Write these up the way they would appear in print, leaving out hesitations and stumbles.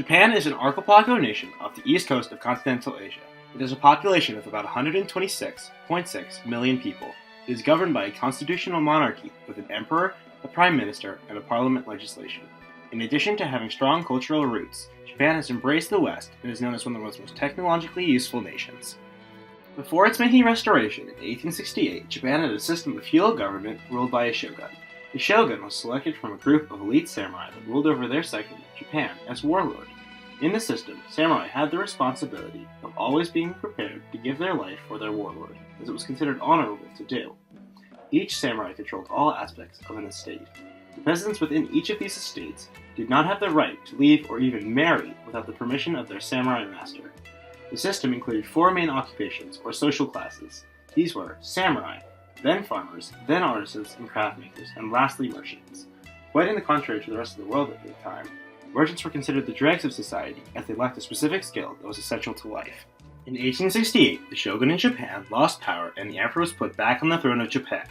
Japan is an archipelago nation off the east coast of continental Asia. It has a population of about 126.6 million people. It is governed by a constitutional monarchy with an emperor, a prime minister, and a parliament legislation. In addition to having strong cultural roots, Japan has embraced the West and is known as one of the most technologically useful nations. Before its Meiji Restoration in 1868, Japan had a system of feudal government ruled by a shogun. The shogun was selected from a group of elite samurai that ruled over their section, Japan, as warlord. In the system, samurai had the responsibility of always being prepared to give their life for their warlord, as it was considered honorable to do. Each samurai controlled all aspects of an estate. The peasants within each of these estates did not have the right to leave or even marry without the permission of their samurai master. The system included four main occupations, or social classes. These were samurai, then farmers, then artisans and craftmakers, and lastly merchants. Quite in the contrary to the rest of the world at the time, merchants were considered the dregs of society as they lacked a specific skill that was essential to life. In 1868, the shogun in Japan lost power and the emperor was put back on the throne of Japan.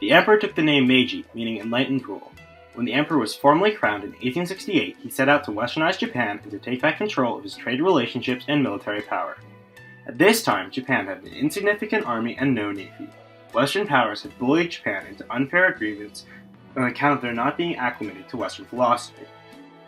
The emperor took the name Meiji, meaning enlightened rule. When the emperor was formally crowned in 1868, he set out to westernize Japan and to take back control of his trade relationships and military power. At this time, Japan had an insignificant army and no navy. Western powers had bullied Japan into unfair agreements on account of their not being acclimated to Western philosophy.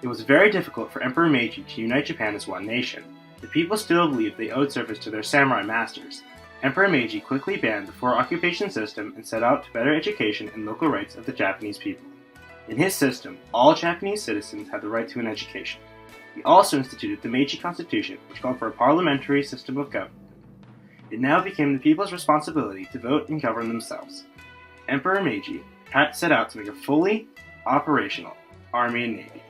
It was very difficult for Emperor Meiji to unite Japan as one nation. The people still believed they owed service to their samurai masters. Emperor Meiji quickly banned the four-occupation system and set out to better education and local rights of the Japanese people. In his system, all Japanese citizens had the right to an education. He also instituted the Meiji Constitution, which called for a parliamentary system of government. It now became the people's responsibility to vote and govern themselves. Emperor Meiji set out to make a fully operational army and navy.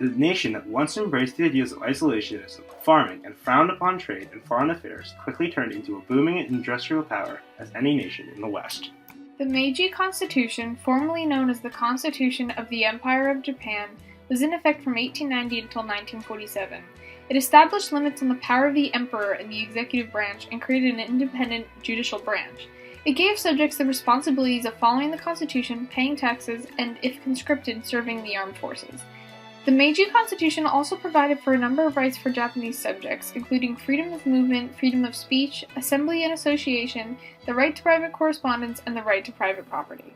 The nation that once embraced the ideas of isolationism, farming, and frowned upon trade and foreign affairs quickly turned into a booming industrial power as any nation in the West. The Meiji Constitution, formerly known as the Constitution of the Empire of Japan, was in effect from 1890 until 1947. It established limits on the power of the emperor and the executive branch and created an independent judicial branch. It gave subjects the responsibilities of following the Constitution, paying taxes, and, if conscripted, serving the armed forces. The Meiji Constitution also provided for a number of rights for Japanese subjects, including freedom of movement, freedom of speech, assembly and association, the right to private correspondence, and the right to private property.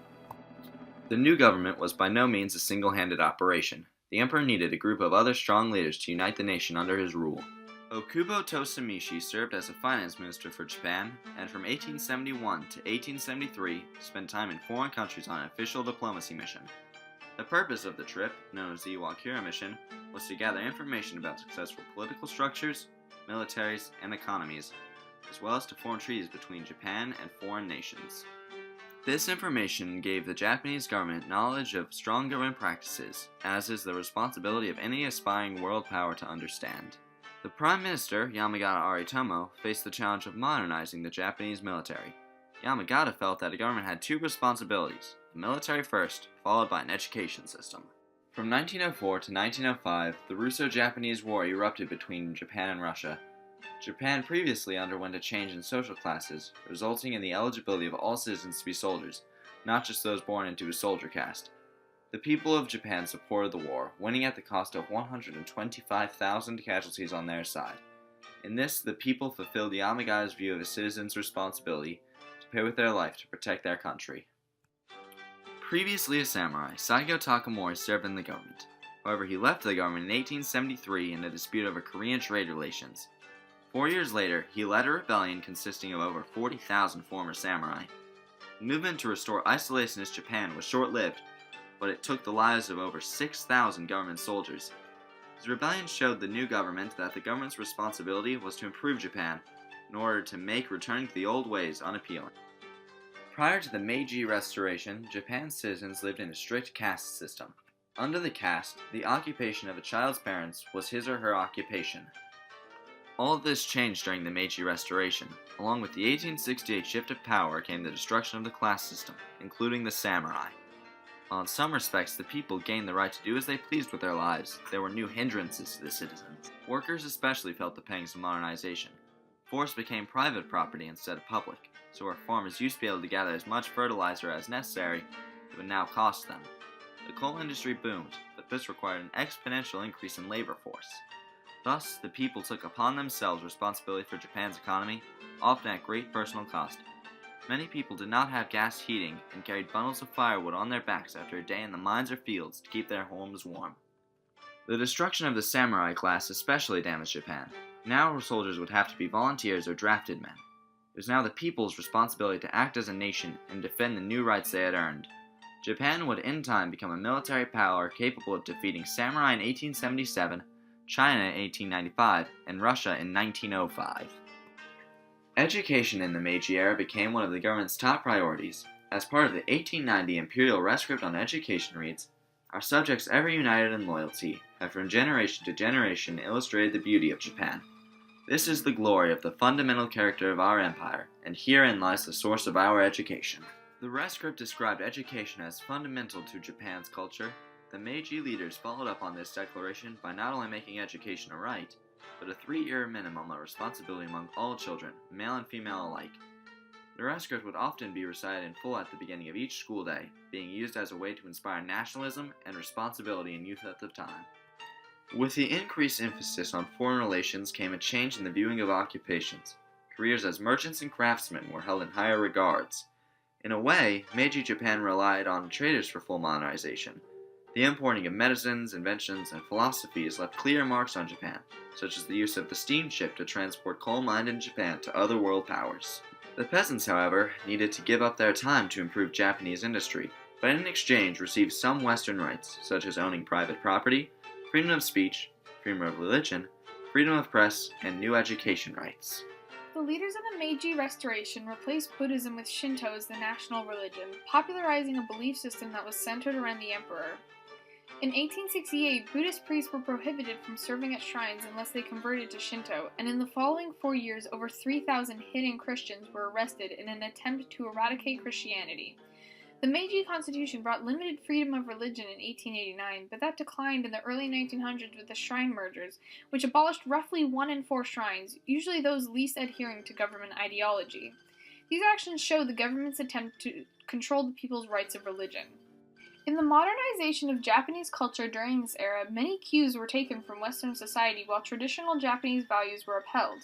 The new government was by no means a single-handed operation. The emperor needed a group of other strong leaders to unite the nation under his rule. Okubo Tosamishi served as a finance minister for Japan, and from 1871 to 1873 spent time in foreign countries on an official diplomacy mission. The purpose of the trip, known as the Iwakura Mission, was to gather information about successful political structures, militaries, and economies, as well as to form treaties between Japan and foreign nations. This information gave the Japanese government knowledge of strong government practices, as is the responsibility of any aspiring world power to understand. The Prime Minister, Yamagata Aritomo, faced the challenge of modernizing the Japanese military. Yamagata felt that a government had two responsibilities: the military first, followed by an education system. From 1904 to 1905, the Russo-Japanese War erupted between Japan and Russia. Japan previously underwent a change in social classes, resulting in the eligibility of all citizens to be soldiers, not just those born into a soldier caste. The people of Japan supported the war, winning at the cost of 125,000 casualties on their side. In this, the people fulfilled Yamagata's view of a citizen's responsibility to pay with their life to protect their country. Previously a samurai, Saigo Takamori served in the government. However, he left the government in 1873 in a dispute over Korean trade relations. 4 years later, he led a rebellion consisting of over 40,000 former samurai. The movement to restore isolationist Japan was short-lived, but it took the lives of over 6,000 government soldiers. His rebellion showed the new government that the government's responsibility was to improve Japan in order to make returning to the old ways unappealing. Prior to the Meiji Restoration, Japan's citizens lived in a strict caste system. Under the caste, the occupation of a child's parents was his or her occupation. All of this changed during the Meiji Restoration. Along with the 1868 shift of power came the destruction of the class system, including the samurai. While in some respects the people gained the right to do as they pleased with their lives, there were new hindrances to the citizens. Workers especially felt the pangs of modernization. Forests became private property instead of public, so where farmers used to be able to gather as much fertilizer as necessary, it would now cost them. The coal industry boomed, but this required an exponential increase in labor force. Thus, the people took upon themselves responsibility for Japan's economy, often at great personal cost. Many people did not have gas heating and carried bundles of firewood on their backs after a day in the mines or fields to keep their homes warm. The destruction of the samurai class especially damaged Japan. Now soldiers would have to be volunteers or drafted men. It was now the people's responsibility to act as a nation and defend the new rights they had earned. Japan would in time become a military power capable of defeating samurai in 1877, China in 1895, and Russia in 1905. Education in the Meiji era became one of the government's top priorities. As part of the 1890 Imperial Rescript on Education reads, "Our subjects ever united in loyalty have from generation to generation illustrated the beauty of Japan. This is the glory of the fundamental character of our empire, and herein lies the source of our education." The Rescript described education as fundamental to Japan's culture. The Meiji leaders followed up on this declaration by not only making education a right, but a 3-year minimum of responsibility among all children, male and female alike. The Rescript would often be recited in full at the beginning of each school day, being used as a way to inspire nationalism and responsibility in youth at the time. With the increased emphasis on foreign relations came a change in the viewing of occupations. Careers as merchants and craftsmen were held in higher regards. In a way, Meiji Japan relied on traders for full modernization. The importing of medicines, inventions, and philosophies left clear marks on Japan, such as the use of the steamship to transport coal mined in Japan to other world powers. The peasants, however, needed to give up their time to improve Japanese industry, but in exchange received some Western rights, such as owning private property, freedom of speech, freedom of religion, freedom of press, and new education rights. The leaders of the Meiji Restoration replaced Buddhism with Shinto as the national religion, popularizing a belief system that was centered around the emperor. In 1868, Buddhist priests were prohibited from serving at shrines unless they converted to Shinto, and in the following 4 years, over 3,000 hidden Christians were arrested in an attempt to eradicate Christianity. The Meiji Constitution brought limited freedom of religion in 1889, but that declined in the early 1900s with the shrine mergers, which abolished roughly 1 in 4 shrines, usually those least adhering to government ideology. These actions show the government's attempt to control the people's rights of religion. In the modernization of Japanese culture during this era, many cues were taken from Western society while traditional Japanese values were upheld.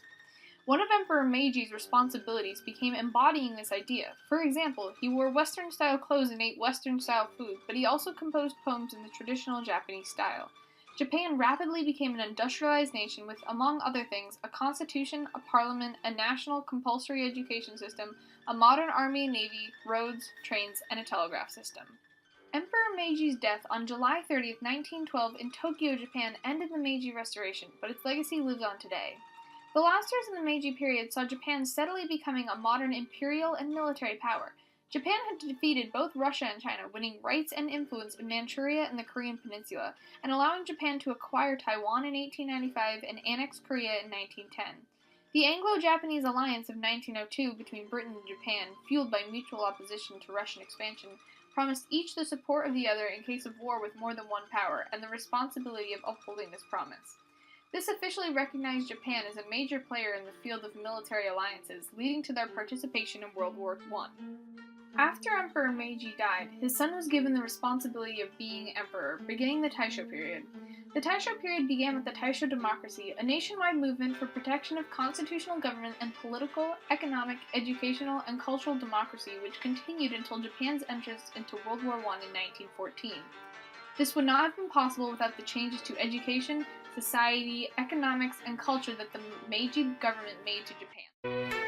One of Emperor Meiji's responsibilities became embodying this idea. For example, he wore Western-style clothes and ate Western-style food, but he also composed poems in the traditional Japanese style. Japan rapidly became an industrialized nation with, among other things, a constitution, a parliament, a national compulsory education system, a modern army and navy, roads, trains, and a telegraph system. Emperor Meiji's death on July 30, 1912 in Tokyo, Japan ended the Meiji Restoration, but its legacy lives on today. The last years in the Meiji period saw Japan steadily becoming a modern imperial and military power. Japan had defeated both Russia and China, winning rights and influence in Manchuria and the Korean Peninsula, and allowing Japan to acquire Taiwan in 1895 and annex Korea in 1910. The Anglo-Japanese alliance of 1902 between Britain and Japan, fueled by mutual opposition to Russian expansion, promised each the support of the other in case of war with more than one power, and the responsibility of upholding this promise. This officially recognized Japan as a major player in the field of military alliances, leading to their participation in World War I. After Emperor Meiji died, his son was given the responsibility of being emperor, beginning the Taisho period. The Taisho period began with the Taisho democracy, a nationwide movement for protection of constitutional government and political, economic, educational, and cultural democracy, which continued until Japan's entrance into World War I in 1914. This would not have been possible without the changes to education, society, economics, and culture that the Meiji government made to Japan.